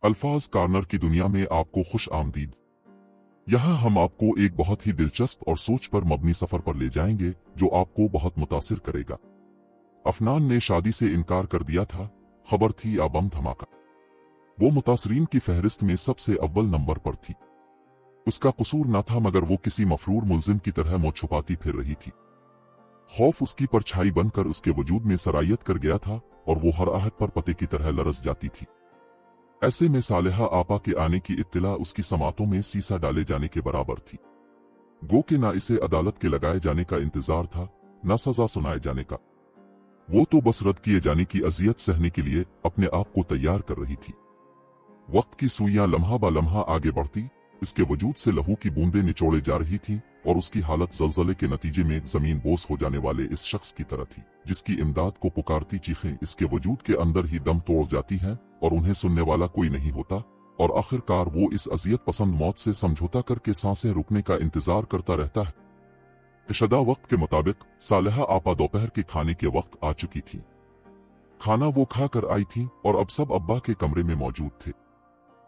अल्फाज कॉर्नर की दुनिया में आपको खुश आमदीद। यहाँ हम आपको एक बहुत ही दिलचस्प और सोच पर मबनी सफर पर ले जाएंगे जो आपको बहुत मुतासिर करेगा। अफनान ने शादी से इनकार कर दिया था, खबर थी या बम धमाका। वो मुतासरीन की फहरिस्त में सबसे अव्वल नंबर पर थी। उसका कसूर न था मगर वो किसी मफरूर मुल्जिम की तरह मुंह छुपाती फिर रही थी। खौफ उसकी परछाई बनकर उसके वजूद में सरायत कर गया था और वो हर आहट पर पते की तरह लरस जाती थी। ऐसे में सालेहा आपा के आने की इत्तला उसकी समातों में सीसा डाले जाने के बराबर थी। गो के ना इसे अदालत के लगाए जाने का इंतजार था, न सजा सुनाए जाने का। वो तो बस रद्द किए जाने की अजियत सहने के लिए अपने आप को तैयार कर रही थी। वक्त की सुइयां लम्हा ब लम्हा आगे बढ़ती, इसके वजूद से लहू की बूंदें निचोड़े जा रही थी और उसकी हालत जलजले के नतीजे में जमीन बोस हो जाने वाले इस शख्स की तरह थी जिसकी इमदाद को पुकारती चीखें इसके वजूद के अंदर ही दम तोड़ जाती हैं और उन्हें सुनने वाला कोई नहीं होता, और आखिरकार वो इस अजियत पसंद मौत से समझौता करके सांसें रुकने का इंतजार करता रहता है। इशदा वक्त के मुताबिक सालेहा आपा दोपहर के खाने के वक्त आ चुकी थी। खाना वो खा कर आई थी और अब सब अब्बा के कमरे में मौजूद थे।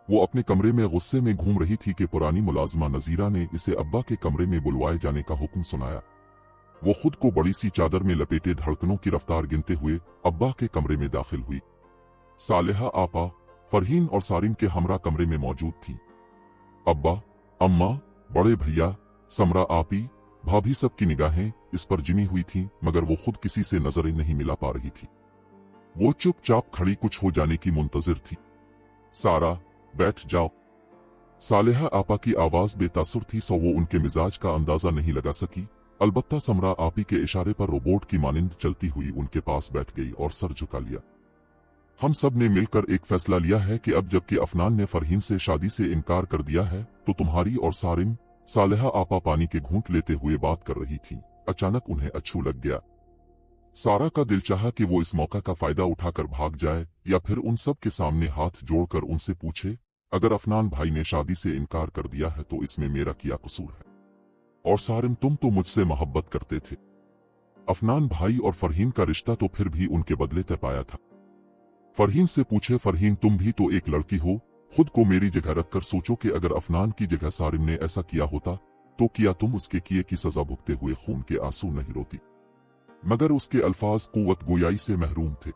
वो अपने कमरे में गुस्से में घूम रही थी कि पुरानी मुलाजमा नजीरा ने इसे अब्बा के कमरे में बुलवाए जाने का हुक्म सुनाया। वो खुद को बड़ी सी चादर में लपेटे धड़कनों की रफ्तार गिनते हुए अब्बा के कमरे में दाखिल हुई। सालेहा आपा फरहीन और सारिम के हमरा कमरे में मौजूद थी। अब्बा, अम्मा, बड़े भैया, समरा आपी, भाभी सबकी निगाहें इस पर जिमी हुई थीं मगर वो खुद किसी से नजरें नहीं मिला पा रही थी। वो चुपचाप खड़ी कुछ हो जाने की मुंतजिर थी। सारा, बैठ जाओ। सालेहा आपा की आवाज बेतासुर थी सो वो उनके मिजाज का अंदाजा नहीं लगा सकी। अलबत्ता समरा आपी के इशारे पर रोबोट की मानिंद चलती हुई उनके पास बैठ गई और सर झुका लिया। हम सब ने मिलकर एक फैसला लिया है कि अब जबकि अफनान ने फरहीन से शादी से इनकार कर दिया है तो तुम्हारी और सारिम। सालेहा आपा पानी के घूंट लेते हुए बात कर रही थी। अचानक उन्हें अच्छू लग गया। सारा का दिल चाहा कि वो इस मौका का फायदा उठाकर भाग जाए या फिर उन सब के सामने हाथ जोड़कर उनसे पूछे, अगर अफनान भाई ने शादी से इनकार कर दिया है तो इसमें मेरा क्या कसूर है? और सारिम, तुम तो मुझसे मोहब्बत करते थे। अफनान भाई और फरहीन का रिश्ता तो फिर भी उनके बदले तय पाया था। फरहीन से पूछे, फरहीन तुम भी तो एक लड़की हो, खुद को मेरी जगह रखकर सोचो कि अगर अफनान की जगह सारिम ने ऐसा किया होता तो क्या तुम उसके किए की सजा भुगते हुए खून के आंसू नहीं रोती? मगर उसके अल्फाज कुव्वत गोयाई से महरूम थे।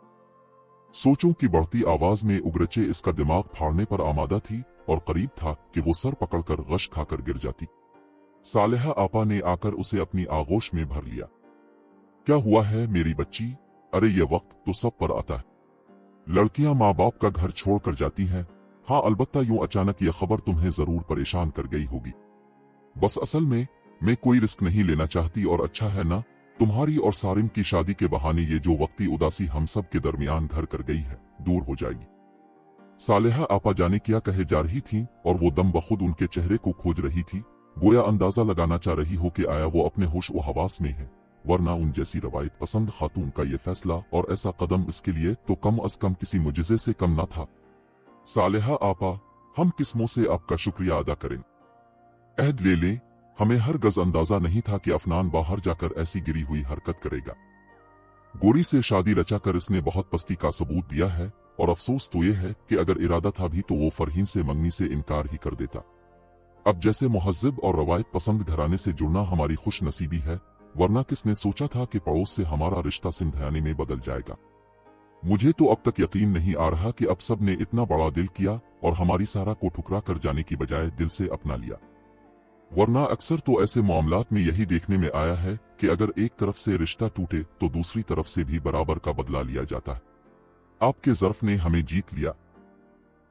सोचों की बढ़ती आवाज में उगरचे इसका दिमाग फाड़ने पर आमादा थी और करीब था कि वो सर पकड़कर गश खाकर गिर जाती। सालेहा आपा ने आकर उसे अपनी आगोश में भर लिया। क्या हुआ है मेरी बच्ची? अरे ये वक्त तो सब पर आता है। लड़कियां माँ बाप का घर छोड़कर जाती हैं। हाँ, अलबत्ता यूं अचानक यह खबर तुम्हें जरूर परेशान कर गई होगी। बस असल में मैं कोई रिस्क नहीं लेना चाहती और अच्छा है ना, तुम्हारी और सारिम की शादी के बहाने ये जो वक्ती उदासी हम सब के दरमियान घर कर गई है दूर हो जाएगी। सालेहा आपा जाने क्या कहे जा रही थी और वो दम बखुद उनके चेहरे को खोज रही थी, गोया अंदाजा लगाना चाह रही हो कि आया वो अपने होश व हवास में है, वरना उन जैसी रवायत पसंद खातून का ये फैसला और ऐसा कदम इसके लिए तो कम अज कम किसी मुजिजे से कम न था। सालेहा आपा, हम किस्मों से आपका शुक्रिया अदा करें। अहद ले लें, हमें हर गज अंदाजा नहीं था कि अफनान बाहर जाकर ऐसी गिरी हुई हरकत करेगा। गोरी से शादी रचाकर इसने बहुत पस्ती का सबूत दिया है और अफसोस तो ये है कि अगर इरादा था भी तो वो फरहीन से मंगनी से इनकार ही कर देता। अब जैसे मुहज्जब और रवायत पसंद घराने से जुड़ना हमारी खुश नसीबी है, वरना किसने सोचा था कि पड़ोस से हमारा रिश्ता सिंधियाने में बदल जाएगा। मुझे तो अब तक यकीन नहीं आ रहा कि अब सब ने इतना बड़ा दिल किया और हमारी सारा को ठुकरा कर जाने की बजाय दिल से अपना लिया। वरना अक्सर तो ऐसे मामलात में यही देखने में आया है कि अगर एक तरफ से रिश्ता टूटे तो दूसरी तरफ से भी बराबर का बदला लिया जाता है। आपके ज़र्फ ने हमें जीत लिया।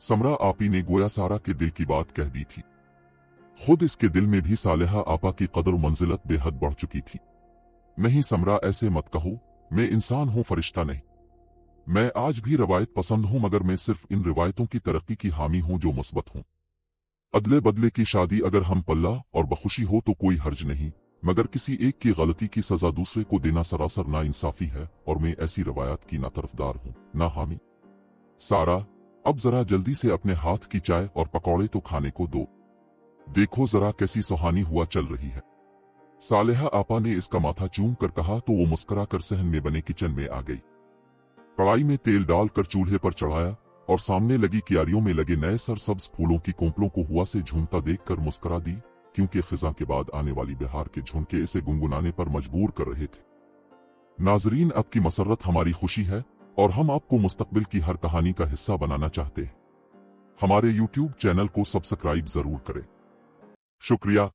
समरा आपी ने गोया सारा के दिल की बात कह दी थी। खुद इसके दिल में भी सालेहा आपा की कदर मंजिलत बेहद बढ़ चुकी थी। नहीं समरा, ऐसे मत कहो, मैं इंसान हूं, फरिश्ता नहीं। मैं आज भी रवायत पसंद हूं मगर मैं सिर्फ इन रिवायतों की तरक्की की हामी हूं जो मुस्बत हूं। अदले बदले की शादी अगर हम पल्ला और बखुशी हो तो कोई हर्ज नहीं, मगर किसी एक की गलती की सजा दूसरे को देना सरासर नाइंसाफी है और मैं ऐसी रवायत की ना तरफदार हूं ना हामी। सारा, अब जरा जल्दी से अपने हाथ की चाय और पकौड़े तो खाने को दो। देखो जरा कैसी सुहानी हुआ चल रही है। सालेहा आपा ने इसका माथा चूम कर कहा तो वो मुस्कुरा कर सहन में बने किचन में आ गई। कढ़ाई में तेल डालकर चूल्हे पर चढ़ाया और सामने लगी क्यारियों में लगे नए सरसब्ज फूलों की कोंपलों को हुआ से झूमता देखकर मुस्कुरा दी, क्योंकि खिज़ां के बाद आने वाली बहार के झुनके इसे गुनगुनाने पर मजबूर कर रहे थे। नाजरीन, आपकी मसर्रत हमारी खुशी है और हम आपको मुस्तकबिल की हर कहानी का हिस्सा बनाना चाहते हैं। हमारे YouTube चैनल को सब्सक्राइब जरूर करें। शुक्रिया।